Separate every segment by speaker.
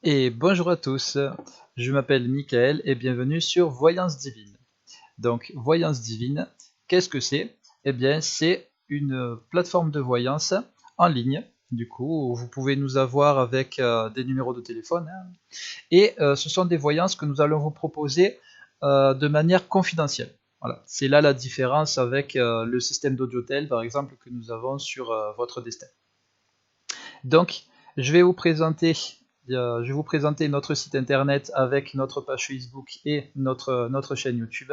Speaker 1: Et bonjour à tous, je m'appelle Michael et bienvenue sur Voyance Divine. Donc Voyance Divine, qu'est-ce que c'est? Eh bien c'est une plateforme de voyance en ligne, du coup où vous pouvez nous avoir avec des numéros de téléphone, hein. Et ce sont des voyances que nous allons vous proposer de manière confidentielle. Voilà, c'est là la différence avec le système d'Audiotel par exemple que nous avons sur votre destin. Donc, je vais vous présenter, notre site internet avec notre page Facebook et notre chaîne YouTube.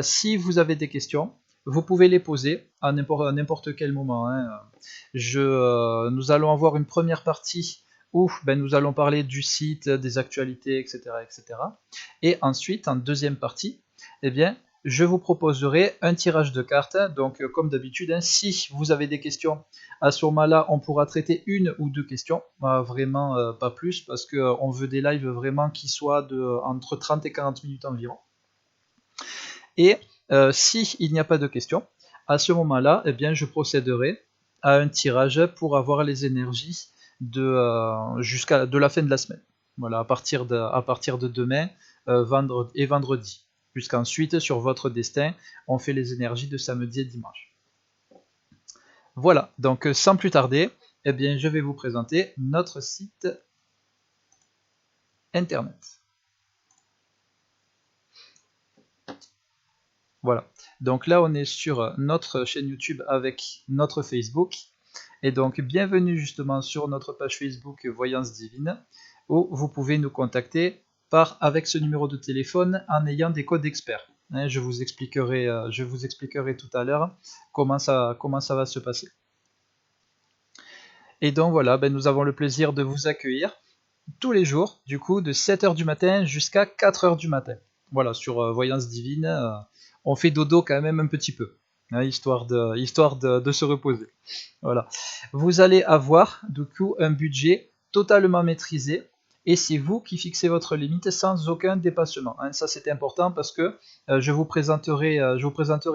Speaker 1: Si vous avez des questions, vous pouvez les poser à n'importe quel moment, hein. Nous allons avoir une première partie où nous allons parler du site, des actualités, etc., etc. Et ensuite, en deuxième partie, eh bien, je vous proposerai un tirage de cartes. Donc, comme d'habitude, hein, si vous avez des questions, à ce moment-là, on pourra traiter une ou deux questions, vraiment pas plus, parce qu'on veut des lives vraiment qui soient entre 30 et 40 minutes environ. Et si il n'y a pas de questions, à ce moment-là, eh bien, je procéderai à un tirage pour avoir les énergies jusqu'à la fin de la semaine. Voilà, à partir de demain et vendredi. Puisqu'ensuite, sur votre destin, on fait les énergies de samedi et dimanche. Voilà, donc sans plus tarder, eh bien, je vais vous présenter notre site internet. Voilà, donc là on est sur notre chaîne YouTube avec notre Facebook. Et donc bienvenue justement sur notre page Facebook Voyance Divine, où vous pouvez nous contacter avec ce numéro de téléphone en ayant des codes experts. Hein, je vous expliquerai tout à l'heure comment ça va se passer. Et donc voilà, nous avons le plaisir de vous accueillir tous les jours, du coup, de 7h du matin jusqu'à 4h du matin. Voilà, sur Voyance Divine, on fait dodo quand même un petit peu, hein, histoire de se reposer. Voilà. Vous allez avoir, du coup, un budget totalement maîtrisé, et c'est vous qui fixez votre limite sans aucun dépassement, hein. Ça, c'est important parce que je vous présenterai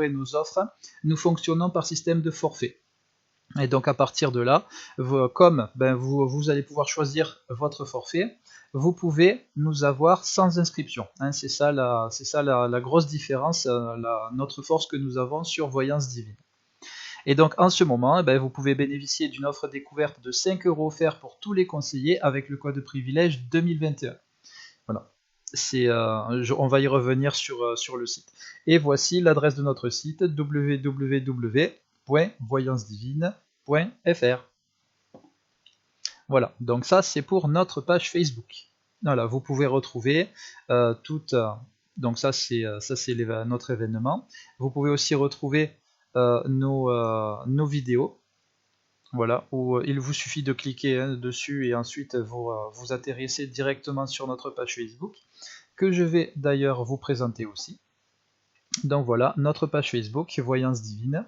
Speaker 1: nos offres. Nous fonctionnons par système de forfait. Et donc à partir de là, comme vous allez pouvoir choisir votre forfait, vous pouvez nous avoir sans inscription, hein. C'est ça la grosse différence, notre force que nous avons sur Voyance Divine. Et donc en ce moment, vous pouvez bénéficier d'une offre découverte de 5 € offerts pour tous les conseillers avec le code privilège 2021. Voilà. On va y revenir sur le site. Et voici l'adresse de notre site www.voyancedivine.fr. Voilà, donc ça c'est pour notre page Facebook. Voilà, vous pouvez retrouver donc ça c'est notre événement. Vous pouvez aussi retrouver nos vidéos. Voilà, où il vous suffit de cliquer dessus et ensuite vous atterrissez directement sur notre page Facebook, que je vais d'ailleurs vous présenter aussi. Donc voilà, notre page Facebook, Voyance Divine.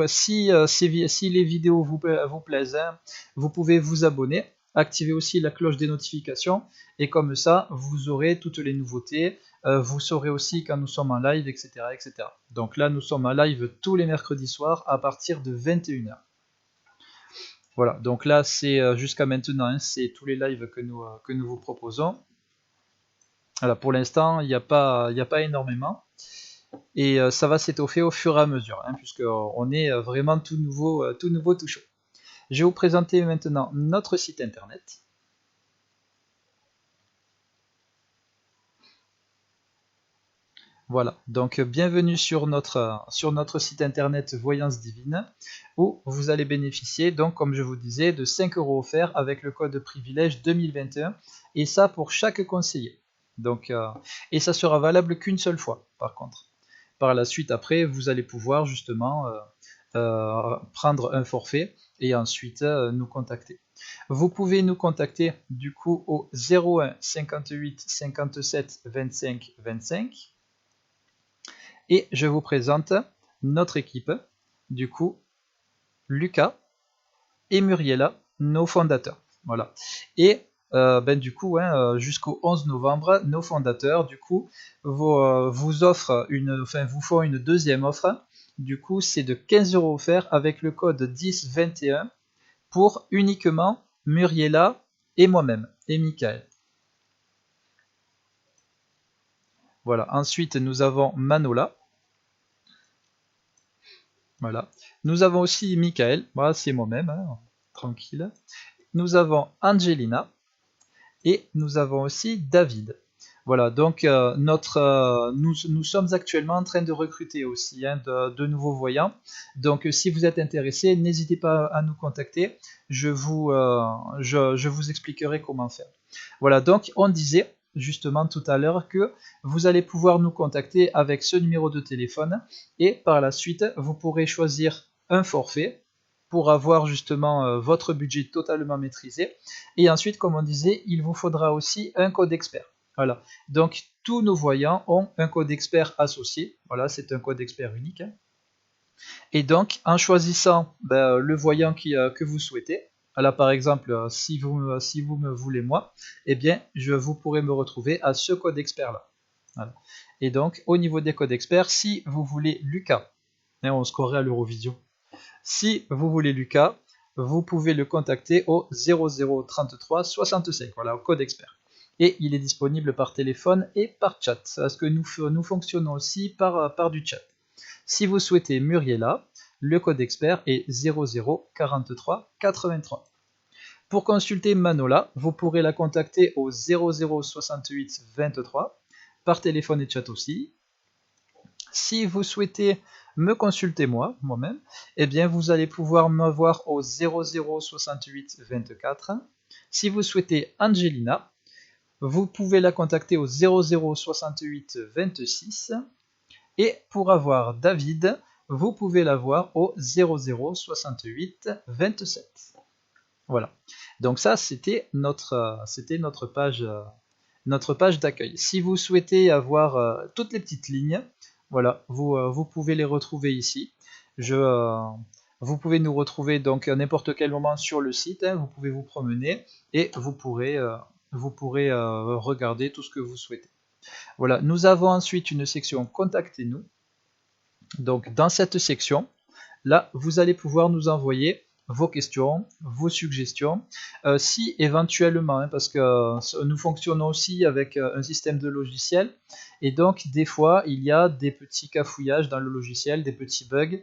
Speaker 1: Si les vidéos vous plaisent, hein, vous pouvez vous abonner, activer aussi la cloche des notifications, et comme ça, vous aurez toutes les nouveautés, vous saurez aussi quand nous sommes en live, etc., etc. Donc là, nous sommes en live tous les mercredis soirs à partir de 21h. Voilà, donc là, c'est jusqu'à maintenant, hein, c'est tous les lives que nous vous proposons. Voilà, pour l'instant, il n'y a pas énormément. Et ça va s'étoffer au fur et à mesure, hein, puisqu'on est vraiment tout nouveau, tout chaud. Je vais vous présenter maintenant notre site internet. Voilà, donc bienvenue sur notre site internet Voyance Divine, où vous allez bénéficier, donc comme je vous disais, de 5 € offerts avec le code privilège 2021, et ça pour chaque conseiller. Donc, et ça sera valable qu'une seule fois, par contre. Par la suite, après, vous allez pouvoir justement prendre un forfait et ensuite nous contacter. Vous pouvez nous contacter du coup au 01 58 57 25 25. Et je vous présente notre équipe, du coup, Lucas et Muriela, nos fondateurs. Voilà. Et du coup, hein, jusqu'au 11 novembre, nos fondateurs, du coup, vous font une deuxième offre. Du coup, c'est de 15 € offerts avec le code 1021 pour uniquement Muriela et moi-même, et Michael. Voilà, ensuite nous avons Manola. Voilà. Nous avons aussi Michael, voilà, c'est moi-même, hein, tranquille. Nous avons Angelina et nous avons aussi David. Voilà, donc nous sommes actuellement en train de recruter aussi hein, de nouveaux voyants. Donc si vous êtes intéressé, n'hésitez pas à nous contacter. Je vous expliquerai comment faire. Voilà, donc on disait justement tout à l'heure que vous allez pouvoir nous contacter avec ce numéro de téléphone et par la suite, vous pourrez choisir un forfait pour avoir justement votre budget totalement maîtrisé. Et ensuite, comme on disait, il vous faudra aussi un code expert. Voilà. Donc tous nos voyants ont un code expert associé. Voilà, c'est un code expert unique. Hein. Et donc, en choisissant le voyant que vous souhaitez, là par exemple, si vous me voulez moi, eh bien, vous pourrez me retrouver à ce code expert là. Voilà. Et donc, au niveau des codes experts, si vous voulez Lucas, hein, on scorerait à l'Eurovision. Si vous voulez Lucas, vous pouvez le contacter au 0033 65, voilà, au code expert. Et il est disponible par téléphone et par chat, parce que nous fonctionnons aussi par du chat. Si vous souhaitez Muriela, le code expert est 0043 83. Pour consulter Manola, vous pourrez la contacter au 0068 23, par téléphone et chat aussi. Si vous souhaitez me consulter moi-même, eh bien vous allez pouvoir me voir au 0068 24. Si vous souhaitez Angelina, vous pouvez la contacter au 0068 26. Et pour avoir David, vous pouvez l'avoir au 0068 27. Voilà. Donc ça, c'était notre page d'accueil. Si vous souhaitez avoir toutes les petites lignes, voilà, vous pouvez les retrouver ici. Vous pouvez nous retrouver donc à n'importe quel moment sur le site. Hein, vous pouvez vous promener et vous pourrez regarder tout ce que vous souhaitez. Voilà, nous avons ensuite une section Contactez-nous. Donc dans cette section, là, vous allez pouvoir nous envoyer vos questions, vos suggestions. Si éventuellement, hein, parce que nous fonctionnons aussi avec un système de logiciel, et donc des fois, il y a des petits cafouillages dans le logiciel, des petits bugs.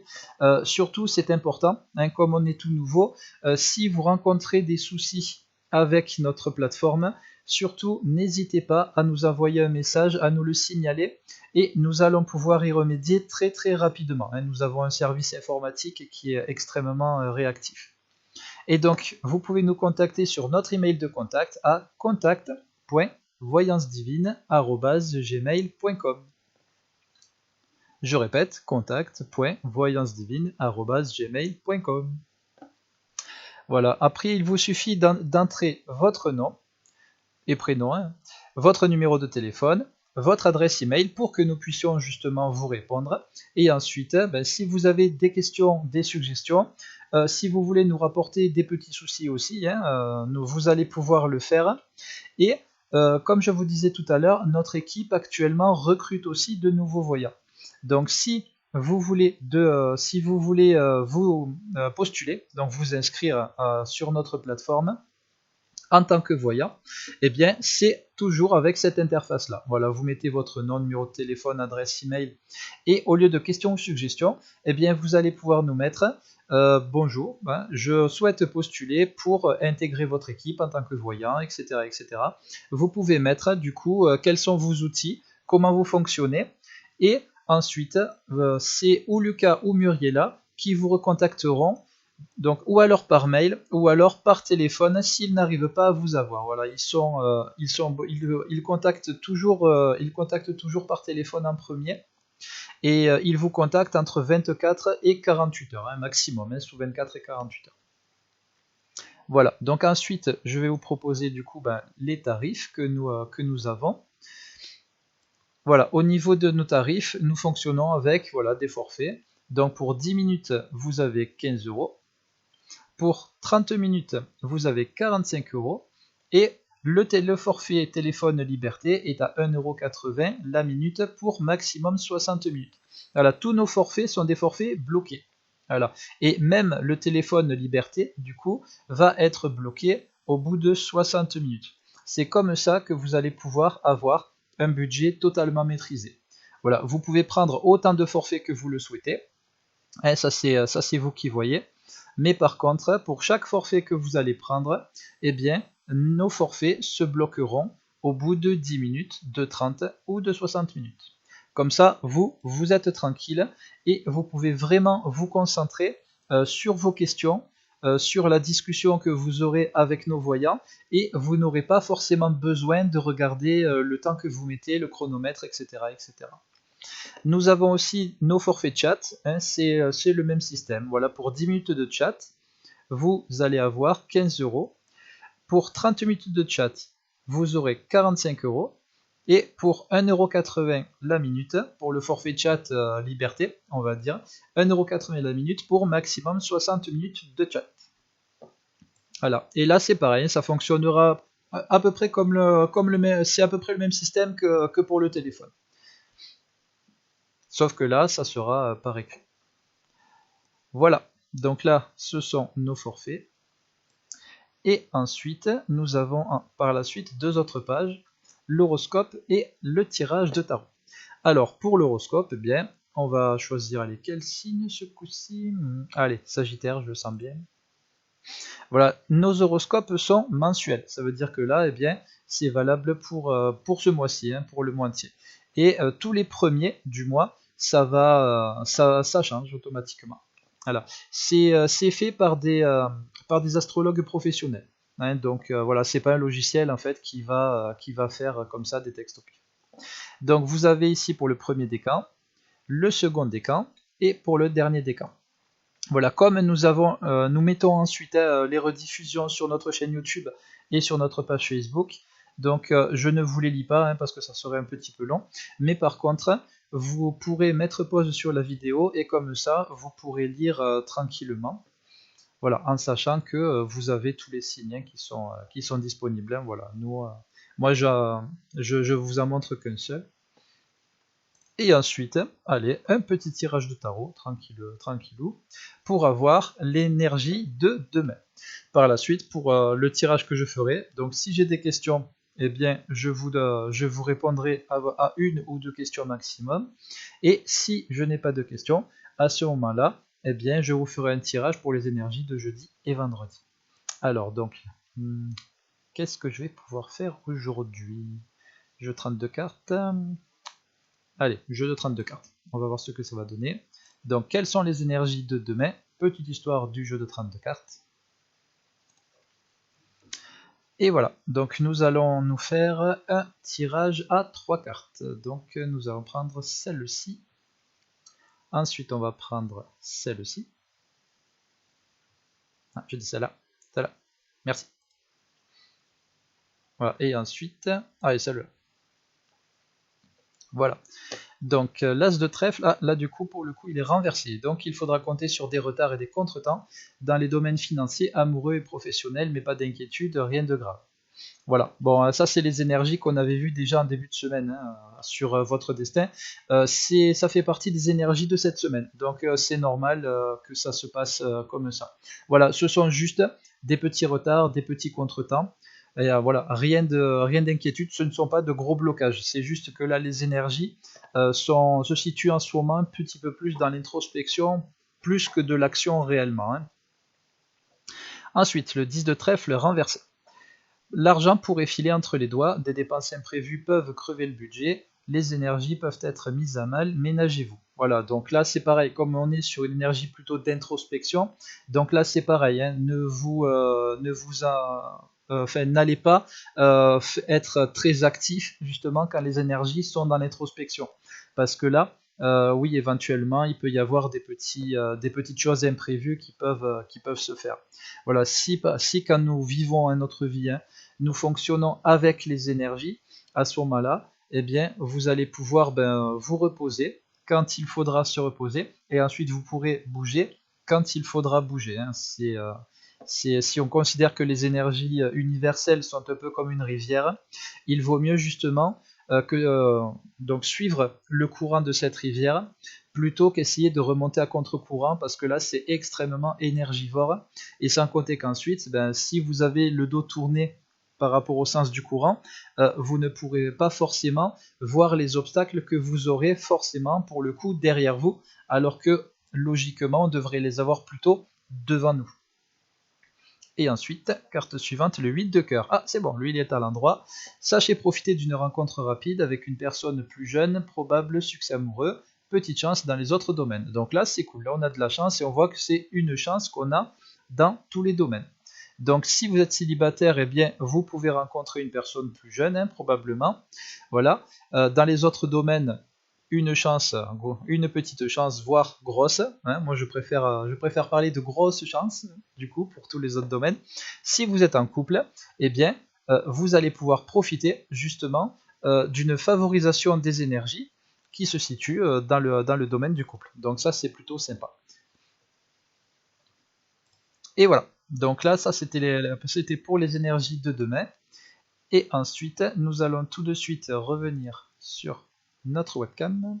Speaker 1: Surtout, c'est important, hein, comme on est tout nouveau, si vous rencontrez des soucis avec notre plateforme, surtout n'hésitez pas à nous envoyer un message, à nous le signaler, et nous allons pouvoir y remédier très très rapidement. Nous avons un service informatique qui est extrêmement réactif. Et donc, vous pouvez nous contacter sur notre email de contact à contact.voyancedivine@gmail.com. Je répète, contact.voyancedivine@gmail.com. Voilà, après il vous suffit d'entrer votre nom et prénom, hein, votre numéro de téléphone, votre adresse email pour que nous puissions justement vous répondre. Et ensuite, si vous avez des questions, des suggestions, si vous voulez nous rapporter des petits soucis aussi, hein, vous allez pouvoir le faire. Et comme je vous disais tout à l'heure, notre équipe actuellement recrute aussi de nouveaux voyants. Donc si vous voulez vous postuler, donc vous inscrire sur notre plateforme, en tant que voyant, eh bien, c'est toujours avec cette interface-là. Voilà, vous mettez votre nom, numéro de téléphone, adresse email, et au lieu de questions ou suggestions, eh bien, vous allez pouvoir nous mettre bonjour, hein, je souhaite postuler pour intégrer votre équipe en tant que voyant, etc., etc. Vous pouvez mettre du coup quels sont vos outils, comment vous fonctionnez, et ensuite, c'est ou Lucas ou Muriela qui vous recontacteront. Donc, ou alors par mail, ou alors par téléphone s'ils n'arrivent pas à vous avoir. Voilà, ils contactent toujours par téléphone en premier, et ils vous contactent entre 24 et 48 heures, hein, maximum, hein, sous 24 et 48 heures. Voilà, donc ensuite, je vais vous proposer du coup les tarifs que nous avons. Voilà, au niveau de nos tarifs, nous fonctionnons avec des forfaits. Donc pour 10 minutes, vous avez 15 euros. Pour 30 minutes, vous avez 45 euros. Et le forfait téléphone liberté est à 1,80 € la minute pour maximum 60 minutes. Voilà, tous nos forfaits sont des forfaits bloqués. Voilà. Et même le téléphone liberté, du coup, va être bloqué au bout de 60 minutes. C'est comme ça que vous allez pouvoir avoir un budget totalement maîtrisé. Voilà, vous pouvez prendre autant de forfaits que vous le souhaitez. Et ça c'est vous qui voyez. Mais par contre, pour chaque forfait que vous allez prendre, eh bien, nos forfaits se bloqueront au bout de 10 minutes, de 30 ou de 60 minutes. Comme ça, vous êtes tranquille et vous pouvez vraiment vous concentrer sur vos questions, sur la discussion que vous aurez avec nos voyants et vous n'aurez pas forcément besoin de regarder le temps que vous mettez, le chronomètre, etc. etc. Nous avons aussi nos forfaits chat, hein, c'est le même système. Voilà, pour 10 minutes de chat, vous allez avoir 15 euros. Pour 30 minutes de chat, vous aurez 45 euros. Et pour 1,80€ la minute, pour le forfait chat liberté, on va dire, 1,80€ la minute pour maximum 60 minutes de chat. Voilà, et là c'est pareil, ça fonctionnera à peu près c'est à peu près le même système que pour le téléphone. Sauf que là, ça sera par écrit. Voilà, donc là, ce sont nos forfaits. Et ensuite, nous avons par la suite deux autres pages, l'horoscope et le tirage de tarot. Alors, pour l'horoscope, eh bien, on va choisir, allez, quel signe ce coup-ci? Allez, Sagittaire, je le sens bien. Voilà, nos horoscopes sont mensuels. Ça veut dire que là, eh bien, c'est valable pour ce mois-ci, hein, pour le mois entier. Et tous les premiers du mois, ça change automatiquement. Voilà, c'est fait par des astrologues professionnels. Hein, donc voilà, c'est pas un logiciel en fait qui va faire comme ça des textes au pif. Donc vous avez ici pour le premier décan, le second décan et pour le dernier décan. Voilà, comme nous mettons ensuite les rediffusions sur notre chaîne YouTube et sur notre page Facebook, donc je ne vous les lis pas hein, parce que ça serait un petit peu long, mais par contre, vous pourrez mettre pause sur la vidéo et comme ça, vous pourrez lire tranquillement, voilà, en sachant que vous avez tous les signes hein, qui sont disponibles. Hein, voilà, moi je vous en montre qu'un seul. Et ensuite, allez, un petit tirage de tarot, tranquillou, pour avoir l'énergie de demain. Par la suite, pour le tirage que je ferai, donc si j'ai des questions, eh bien, je vous répondrai à une ou deux questions maximum. Et si je n'ai pas de questions, à ce moment-là, eh bien, je vous ferai un tirage pour les énergies de jeudi et vendredi. Alors, donc, qu'est-ce que je vais pouvoir faire aujourd'hui? Jeu 32 cartes. Allez, jeu de 32 cartes. On va voir ce que ça va donner. Donc, quelles sont les énergies de demain? Petite histoire du jeu de 32 cartes. Et voilà, donc nous allons nous faire un tirage à 3 cartes. Donc, nous allons prendre celle-ci. Ensuite, on va prendre celle-ci. Ah, je dis celle-là. Celle-là. Merci. Voilà, et ensuite, allez, celle-là. Voilà. Donc l'as de trèfle, là du coup pour le coup il est renversé, donc il faudra compter sur des retards et des contretemps dans les domaines financiers, amoureux et professionnels, mais pas d'inquiétude, rien de grave. Voilà, bon ça c'est les énergies qu'on avait vues déjà en début de semaine hein, sur votre destin, ça fait partie des énergies de cette semaine, donc c'est normal que ça se passe comme ça. Voilà, ce sont juste des petits retards, des petits contretemps. Et voilà, rien d'inquiétude, ce ne sont pas de gros blocages, c'est juste que là les énergies se situent en ce moment un petit peu plus dans l'introspection, plus que de l'action réellement. Hein. Ensuite, le 10 de trèfle renversé. L'argent pourrait filer entre les doigts, des dépenses imprévues peuvent crever le budget, les énergies peuvent être mises à mal, ménagez-vous. Voilà, donc là c'est pareil, comme on est sur une énergie plutôt d'introspection, donc là c'est pareil, hein, n'allez pas être très actif justement quand les énergies sont dans l'introspection, parce que là, oui, éventuellement, il peut y avoir des petites choses imprévues qui peuvent se faire. Voilà, si quand nous vivons notre vie, hein, nous fonctionnons avec les énergies, à ce moment-là, eh bien, vous allez pouvoir vous reposer quand il faudra se reposer, et ensuite vous pourrez bouger quand il faudra bouger. Hein. Si on considère que les énergies universelles sont un peu comme une rivière, il vaut mieux justement donc suivre le courant de cette rivière plutôt qu'essayer de remonter à contre-courant, parce que là c'est extrêmement énergivore, et sans compter qu'ensuite, si vous avez le dos tourné par rapport au sens du courant, vous ne pourrez pas forcément voir les obstacles que vous aurez forcément pour le coup derrière vous, alors que logiquement on devrait les avoir plutôt devant nous. Et ensuite, carte suivante, le 8 de cœur. Ah, c'est bon, lui il est à l'endroit. Sachez profiter d'une rencontre rapide avec une personne plus jeune, probable succès amoureux, petite chance dans les autres domaines. Donc là, c'est cool, là on a de la chance et on voit que c'est une chance qu'on a dans tous les domaines. Donc si vous êtes célibataire, eh bien vous pouvez rencontrer une personne plus jeune, probablement. Voilà. Dans les autres domaines, une chance, une petite chance, voire grosse. Moi, je préfère parler de grosse chance, du coup, pour tous les autres domaines. Si vous êtes en couple, eh bien, vous allez pouvoir profiter, justement, d'une favorisation des énergies qui se situe dans le domaine du couple. Donc ça, c'est plutôt sympa. Et voilà. Donc là, ça, c'était pour les énergies de demain. Et ensuite, nous allons tout de suite revenir sur notre webcam.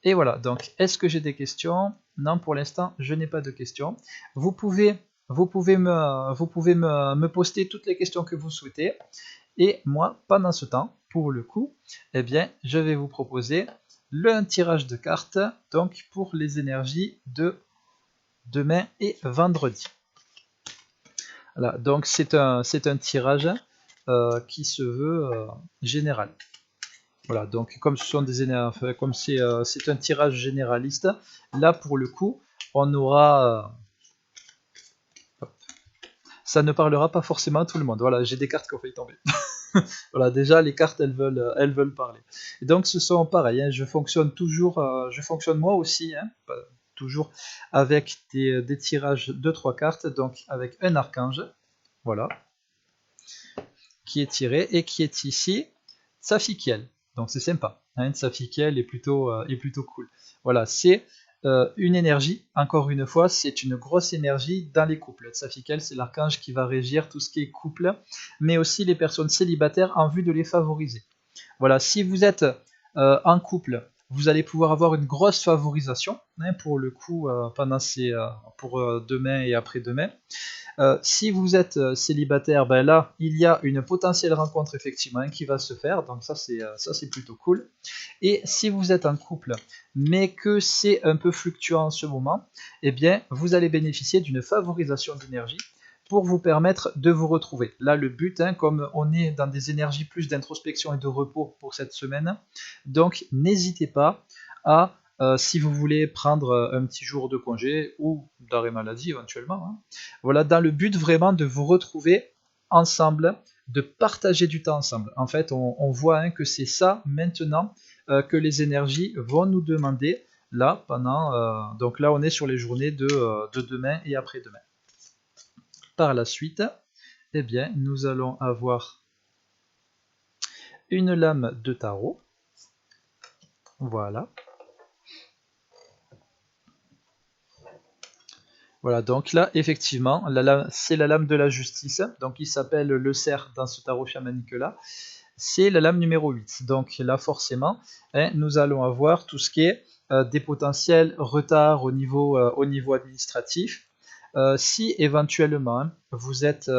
Speaker 1: Et voilà, donc est-ce que j'ai des questions? Non, pour l'instant, je n'ai pas de questions. Vous pouvez me poster toutes les questions que vous souhaitez. Et moi, pendant ce temps, pour le coup, eh bien, je vais vous proposer un tirage de cartes donc pour les énergies de demain et vendredi. Voilà, donc c'est un tirage qui se veut général. Voilà, donc comme ce sont des énergies, comme c'est un tirage généraliste, là pour le coup, on aura, ça ne parlera pas forcément à tout le monde. Voilà, j'ai des cartes qui ont failli tomber. Voilà, déjà les cartes elles veulent parler. Et donc ce sont pareil, hein, je fonctionne moi aussi, hein, toujours avec des tirages de 3 cartes, donc avec un archange, voilà, qui est tiré et qui est ici Tsafikiel. Donc c'est sympa, hein, Tsafikiel est plutôt cool. Voilà, c'est une énergie, encore une fois, c'est une grosse énergie dans les couples. Tsafikiel, c'est l'archange qui va régir tout ce qui est couple, mais aussi les personnes célibataires en vue de les favoriser. Voilà, si vous êtes en couple, vous allez pouvoir avoir une grosse favorisation, hein, pour le coup, pour demain et après-demain. Si vous êtes célibataire, là, il y a une potentielle rencontre effectivement, hein, qui va se faire, donc ça c'est plutôt cool. Et si vous êtes en couple, mais que c'est un peu fluctuant en ce moment, eh bien, vous allez bénéficier d'une favorisation d'énergie pour vous permettre de vous retrouver. Là, le but, hein, comme on est dans des énergies plus d'introspection et de repos pour cette semaine, donc n'hésitez pas à si vous voulez prendre un petit jour de congé ou d'arrêt maladie éventuellement, hein. Voilà, dans le but vraiment de vous retrouver ensemble, de partager du temps ensemble. En fait, on voit, hein, que c'est ça maintenant que les énergies vont nous demander là donc là on est sur les journées de demain et après-demain. Par la suite, eh bien, nous allons avoir une lame de tarot. Voilà. Voilà, donc là, effectivement, c'est la lame de la justice, donc il s'appelle le cerf dans ce tarot chamanique-là. C'est la lame numéro 8. Donc là, forcément, hein, nous allons avoir tout ce qui est des potentiels retards au niveau administratif. Si éventuellement, hein, vous êtes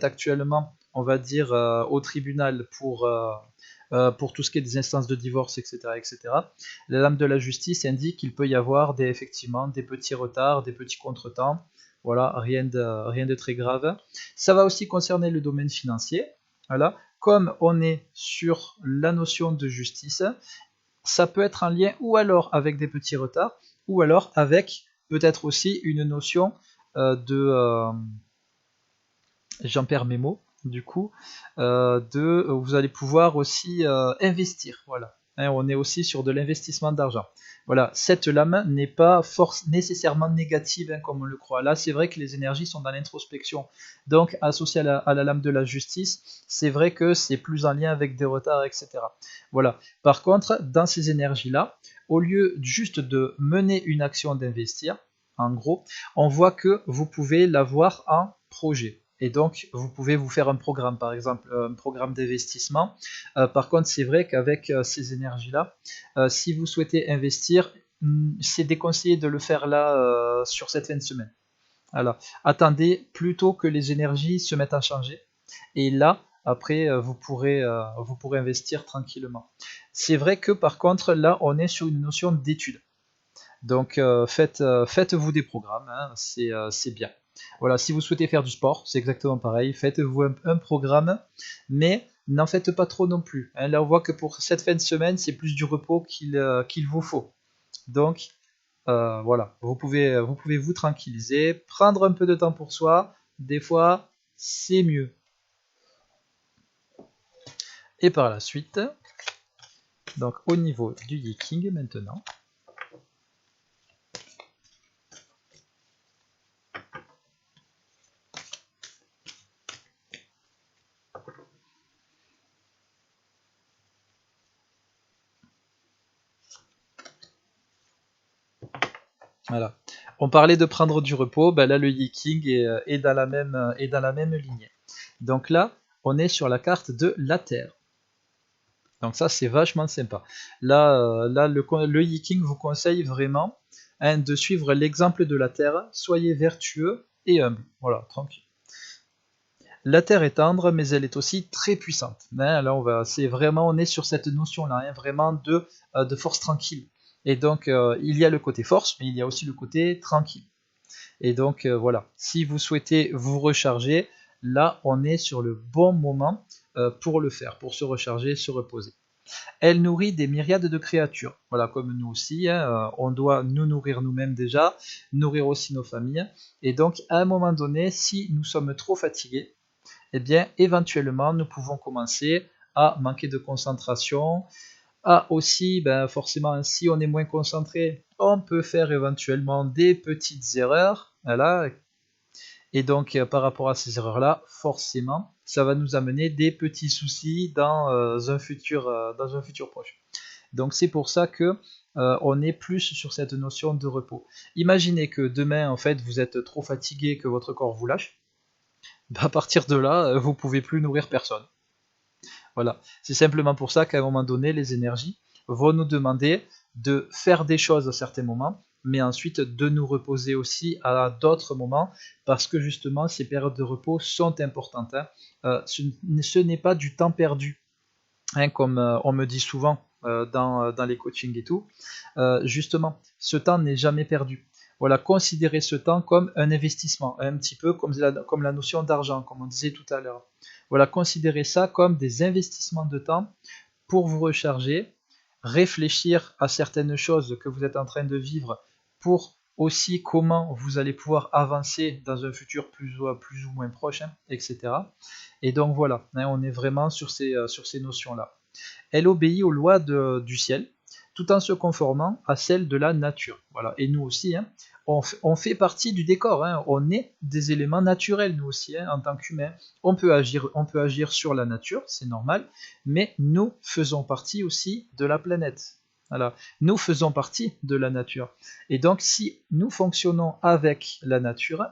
Speaker 1: actuellement, on va dire, au tribunal pour tout ce qui est des instances de divorce, etc., etc., la lame de la justice indique qu'il peut y avoir effectivement des petits retards, des petits contretemps. Voilà, rien de très grave. Ça va aussi concerner le domaine financier. Voilà. Comme on est sur la notion de justice, ça peut être en lien ou alors avec des petits retards, ou alors avec peut-être aussi une notion j'en perds mes mots, du coup, vous allez pouvoir aussi investir, voilà. Hein, on est aussi sur de l'investissement d'argent. Voilà, cette lame n'est pas nécessairement négative, hein, comme on le croit. Là, c'est vrai que les énergies sont dans l'introspection. Donc, associé à la lame de la justice, c'est vrai que c'est plus en lien avec des retards, etc. Voilà. Par contre, dans ces énergies-là, au lieu juste de mener une action d'investir, en gros, on voit que vous pouvez l'avoir en projet. Et donc, vous pouvez vous faire un programme, par exemple, un programme d'investissement. Par contre, c'est vrai qu'avec ces énergies-là, si vous souhaitez investir, c'est déconseillé de le faire là sur cette fin de semaine. Voilà. Attendez plutôt que les énergies se mettent à changer. Et là, après, vous pourrez investir tranquillement. C'est vrai que par contre, là, on est sur une notion d'étude. Donc faites-vous des programmes, hein, c'est bien. Voilà, si vous souhaitez faire du sport, c'est exactement pareil. Faites-vous un programme, mais n'en faites pas trop non plus, hein. Là, on voit que pour cette fin de semaine, c'est plus du repos qu'il vous faut. Donc voilà, vous pouvez vous tranquilliser, prendre un peu de temps pour soi. Des fois, c'est mieux. Et par la suite, donc au niveau du Yiking maintenant. Voilà. On parlait de prendre du repos, ben là le Yiking est dans la même lignée. Donc là, on est sur la carte de la Terre. Donc ça, c'est vachement sympa. Là le Yiking vous conseille vraiment, hein, de suivre l'exemple de la Terre. Soyez vertueux et humble. Voilà, tranquille. La Terre est tendre, mais elle est aussi très puissante, hein. Là, on est sur cette notion-là, hein, vraiment de force tranquille. Et donc, il y a le côté force, mais il y a aussi le côté tranquille. Et donc, voilà, si vous souhaitez vous recharger, là, on est sur le bon moment pour le faire, pour se recharger, se reposer. Elle nourrit des myriades de créatures, voilà, comme nous aussi, hein, on doit nous nourrir nous-mêmes déjà, nourrir aussi nos familles. Et donc, à un moment donné, si nous sommes trop fatigués, eh bien, éventuellement, nous pouvons commencer à manquer de concentration, à aussi, ben, forcément, si on est moins concentré, on peut faire éventuellement des petites erreurs, voilà. Et donc, par rapport à ces erreurs-là, forcément, ça va nous amener des petits soucis dans un futur proche. Donc, c'est pour ça que on est plus sur cette notion de repos. Imaginez que demain, en fait, vous êtes trop fatigué, que votre corps vous lâche. À partir de là, vous pouvez plus nourrir personne. Voilà. C'est simplement pour ça qu'à un moment donné, les énergies vont nous demander de faire des choses à certains moments, mais ensuite de nous reposer aussi à d'autres moments, parce que justement, ces périodes de repos sont importantes, hein. Ce n'est pas du temps perdu, hein, comme on me dit souvent dans les coachings et tout. Justement, ce temps n'est jamais perdu. Voilà, considérez ce temps comme un investissement, un petit peu comme la notion d'argent, comme on disait tout à l'heure. Voilà, considérez ça comme des investissements de temps pour vous recharger, réfléchir à certaines choses que vous êtes en train de vivre pour aussi comment vous allez pouvoir avancer dans un futur plus ou moins proche, hein, etc. Et donc voilà, hein, on est vraiment sur ces notions-là. Elle obéit aux lois du ciel, tout en se conformant à celles de la nature. Voilà. Et nous aussi, hein, on fait partie du décor, hein. On est des éléments naturels, nous aussi, hein, en tant qu'humains. On peut agir sur la nature, c'est normal, mais nous faisons partie aussi de la planète. Voilà. Nous faisons partie de la nature. Et donc, si nous fonctionnons avec la nature,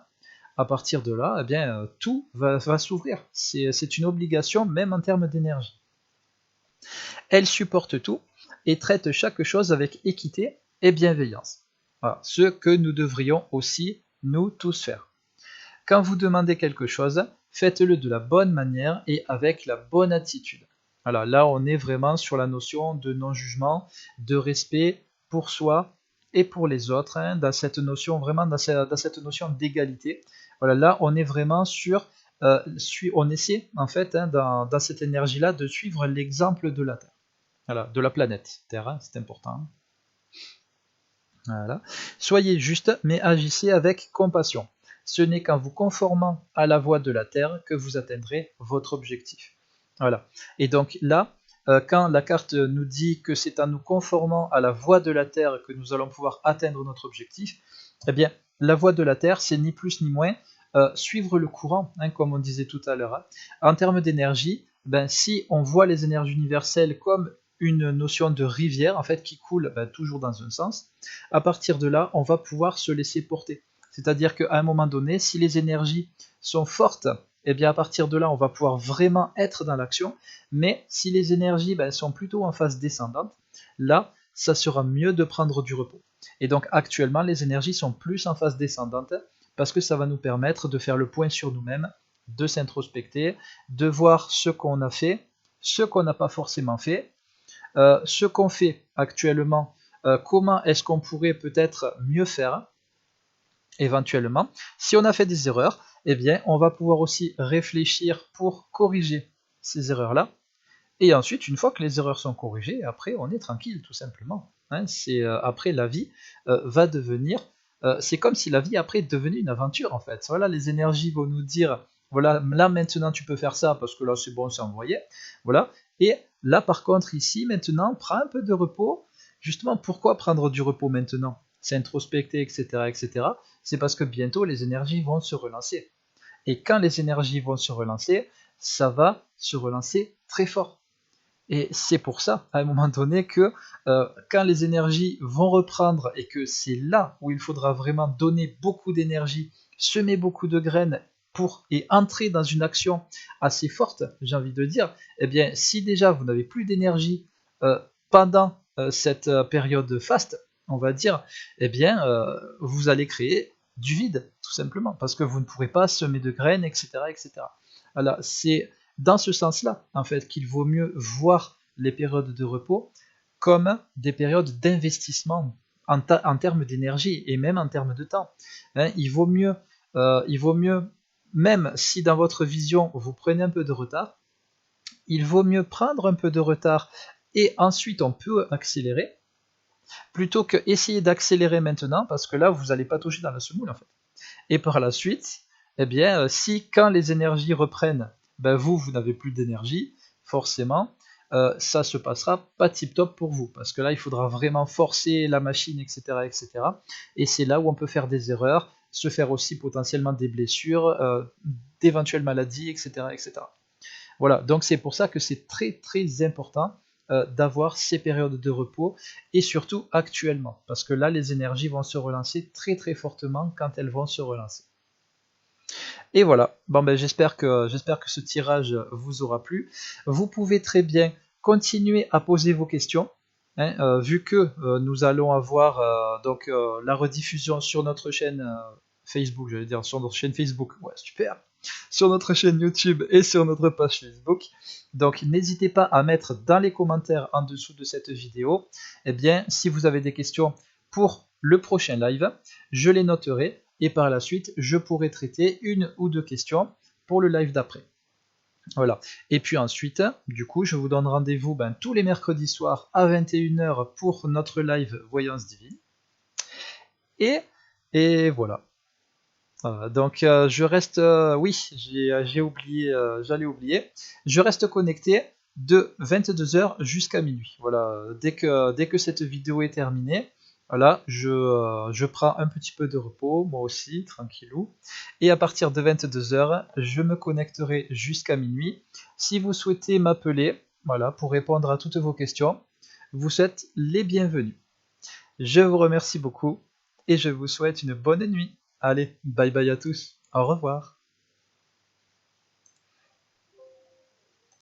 Speaker 1: à partir de là, eh bien, tout va s'ouvrir. C'est une obligation, même en termes d'énergie. Elle supporte tout et traite chaque chose avec équité et bienveillance. Voilà, ce que nous devrions aussi nous tous faire. Quand vous demandez quelque chose, faites-le de la bonne manière et avec la bonne attitude. Voilà, là on est vraiment sur la notion de non-jugement, de respect pour soi et pour les autres, hein, dans cette notion d'égalité. Voilà, là on est vraiment sur, on essaie en fait, hein, dans cette énergie-là de suivre l'exemple de la Terre. Voilà, de la planète Terre, hein, c'est important. Voilà. Soyez juste, mais agissez avec compassion. Ce n'est qu'en vous conformant à la voie de la Terre que vous atteindrez votre objectif. Voilà. Et donc là, quand la carte nous dit que c'est en nous conformant à la voie de la Terre que nous allons pouvoir atteindre notre objectif, eh bien, la voie de la Terre, c'est ni plus ni moins suivre le courant, hein, comme on disait tout à l'heure. Hein. En termes d'énergie, ben, si on voit les énergies universelles comme une notion de rivière en fait qui coule toujours dans un sens, à partir de là, on va pouvoir se laisser porter. C'est-à-dire qu'à un moment donné, si les énergies sont fortes, et bien à partir de là, on va pouvoir vraiment être dans l'action. Mais si les énergies sont plutôt en phase descendante, là, ça sera mieux de prendre du repos. Et donc actuellement, les énergies sont plus en phase descendante parce que ça va nous permettre de faire le point sur nous-mêmes, de s'introspecter, de voir ce qu'on a fait, ce qu'on n'a pas forcément fait, ce qu'on fait actuellement, comment est-ce qu'on pourrait peut-être mieux faire éventuellement. Si on a fait des erreurs, eh bien, on va pouvoir aussi réfléchir pour corriger ces erreurs-là. Et ensuite, une fois que les erreurs sont corrigées, après, on est tranquille, tout simplement. Hein, après, la vie va devenir... c'est comme si la vie, après, est devenue une aventure, en fait. Voilà, les énergies vont nous dire, voilà, là, maintenant, tu peux faire ça, parce que là, c'est bon, c'est envoyé. Voilà. Et là, par contre, ici, maintenant, prends un peu de repos. Justement, pourquoi prendre du repos maintenant? S'introspecter, etc., etc. C'est parce que bientôt, les énergies vont se relancer. Et quand les énergies vont se relancer, ça va se relancer très fort. Et c'est pour ça, à un moment donné, que quand les énergies vont reprendre et que c'est là où il faudra vraiment donner beaucoup d'énergie, semer beaucoup de graines et entrer dans une action assez forte, j'ai envie de dire, eh bien, si déjà vous n'avez plus d'énergie pendant cette période faste, on va dire, eh bien, vous allez créer du vide, tout simplement, parce que vous ne pourrez pas semer de graines, etc., etc. Alors, c'est dans ce sens-là, en fait, qu'il vaut mieux voir les périodes de repos comme des périodes d'investissement en termes d'énergie et même en termes de temps. Hein, il vaut mieux, même si dans votre vision vous prenez un peu de retard, il vaut mieux prendre un peu de retard et ensuite on peut accélérer, plutôt que essayer d'accélérer maintenant, parce que là vous n'allez pas toucher dans la semoule en fait. Et par la suite, eh bien, si quand les énergies reprennent, ben vous n'avez plus d'énergie, forcément, ça se passera pas tip top pour vous, parce que là, il faudra vraiment forcer la machine, etc., etc. Et c'est là où on peut faire des erreurs, se faire aussi potentiellement des blessures, d'éventuelles maladies, etc., etc. Voilà, donc c'est pour ça que c'est très très important d'avoir ces périodes de repos et surtout actuellement, parce que là les énergies vont se relancer très très fortement quand elles vont se relancer. Et voilà, bon ben j'espère que ce tirage vous aura plu. Vous pouvez très bien continuer à poser vos questions, hein, vu que nous allons avoir la rediffusion sur notre chaîne Facebook, j'allais dire sur notre chaîne Facebook, ouais super, sur notre chaîne YouTube et sur notre page Facebook. Donc n'hésitez pas à mettre dans les commentaires en dessous de cette vidéo, eh bien si vous avez des questions pour le prochain live, je les noterai et par la suite je pourrai traiter une ou deux questions pour le live d'après. Voilà. Et puis ensuite, du coup, je vous donne rendez-vous tous les mercredis soirs à 21h pour notre live Voyance Divine. Et voilà. Donc je reste, oui, j'ai oublié, j'allais oublier. Je reste connecté de 22h jusqu'à minuit. Voilà, dès que cette vidéo est terminée, voilà, je prends un petit peu de repos, moi aussi, tranquillou. Et à partir de 22h, je me connecterai jusqu'à minuit. Si vous souhaitez m'appeler, voilà, pour répondre à toutes vos questions, vous êtes les bienvenus. Je vous remercie beaucoup et je vous souhaite une bonne nuit. Allez, bye bye à tous. Au revoir.